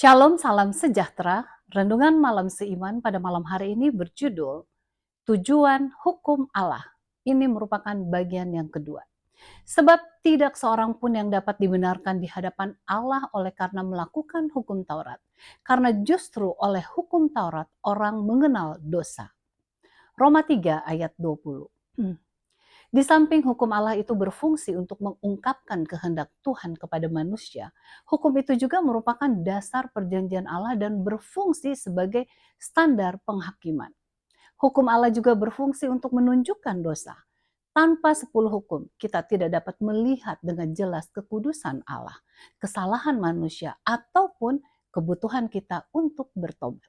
Shalom, salam sejahtera. Renungan malam seiman pada malam hari ini berjudul Tujuan Hukum Allah. Ini merupakan bagian yang kedua. Sebab tidak seorang pun yang dapat dibenarkan di hadapan Allah oleh karena melakukan hukum Taurat. Karena justru oleh hukum Taurat orang mengenal dosa. Roma 3 ayat 20. Di samping hukum Allah itu berfungsi untuk mengungkapkan kehendak Tuhan kepada manusia, hukum itu juga merupakan dasar perjanjian Allah dan berfungsi sebagai standar penghakiman. Hukum Allah juga berfungsi untuk menunjukkan dosa. Tanpa 10 hukum, kita tidak dapat melihat dengan jelas kekudusan Allah, kesalahan manusia, ataupun kebutuhan kita untuk bertobat.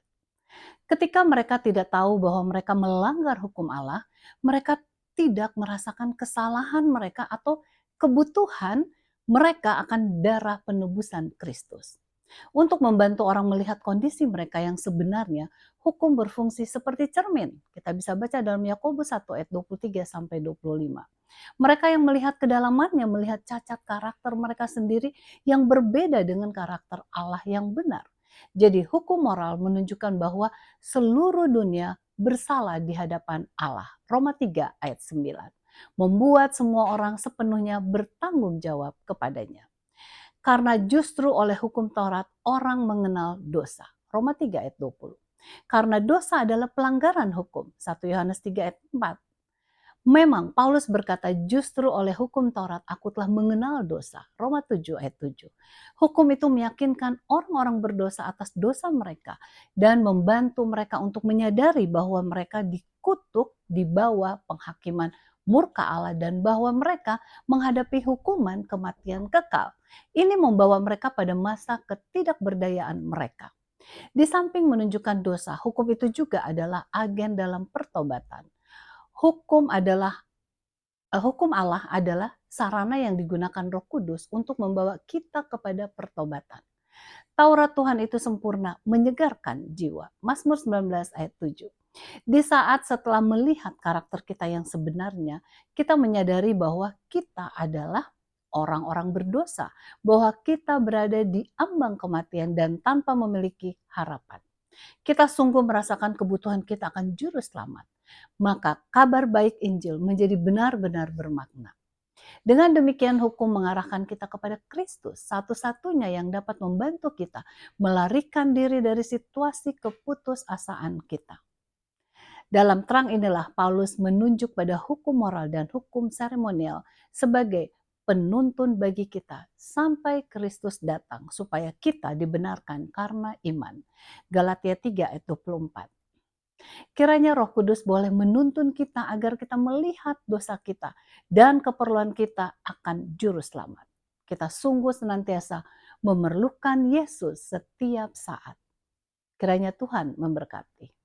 Ketika mereka tidak tahu bahwa mereka melanggar hukum Allah, mereka tidak merasakan kesalahan mereka atau kebutuhan mereka akan darah penebusan Kristus. Untuk membantu orang melihat kondisi mereka yang sebenarnya, hukum berfungsi seperti cermin. Kita bisa baca dalam Yakobus 1 ayat 23 sampai 25. Mereka yang melihat kedalamannya melihat cacat karakter mereka sendiri yang berbeda dengan karakter Allah yang benar. Jadi hukum moral menunjukkan bahwa seluruh dunia bersalah di hadapan Allah. Roma 3 ayat 9. Membuat semua orang sepenuhnya bertanggung jawab kepadanya. Karena justru oleh hukum Taurat orang mengenal dosa. Roma 3 ayat 20. Karena dosa adalah pelanggaran hukum. 1 Yohanes 3 ayat 4. Memang Paulus berkata justru oleh hukum Taurat aku telah mengenal dosa. Roma 7 ayat 7. Hukum itu meyakinkan orang-orang berdosa atas dosa mereka dan membantu mereka untuk menyadari bahwa mereka dikutuk di bawah penghakiman murka Allah dan bahwa mereka menghadapi hukuman kematian kekal. Ini membawa mereka pada masa ketidakberdayaan mereka. Di samping menunjukkan dosa, hukum itu juga adalah agen dalam pertobatan. Hukum Allah adalah sarana yang digunakan Roh Kudus untuk membawa kita kepada pertobatan. Taurat Tuhan itu sempurna, menyegarkan jiwa. Mazmur 19 ayat 7. Di saat setelah melihat karakter kita yang sebenarnya, kita menyadari bahwa kita adalah orang-orang berdosa, bahwa kita berada di ambang kematian dan tanpa memiliki harapan. Kita sungguh merasakan kebutuhan kita akan juru selamat. Maka kabar baik Injil menjadi benar-benar bermakna. Dengan demikian hukum mengarahkan kita kepada Kristus, satu-satunya yang dapat membantu kita melarikan diri dari situasi keputusasaan kita. Dalam terang inilah Paulus menunjuk pada hukum moral dan hukum seremonial sebagai penuntun bagi kita sampai Kristus datang supaya kita dibenarkan karena iman. Galatia 3 ayat 24. Kiranya Roh Kudus boleh menuntun kita agar kita melihat dosa kita dan keperluan kita akan juru selamat. Kita sungguh senantiasa memerlukan Yesus setiap saat. Kiranya Tuhan memberkati.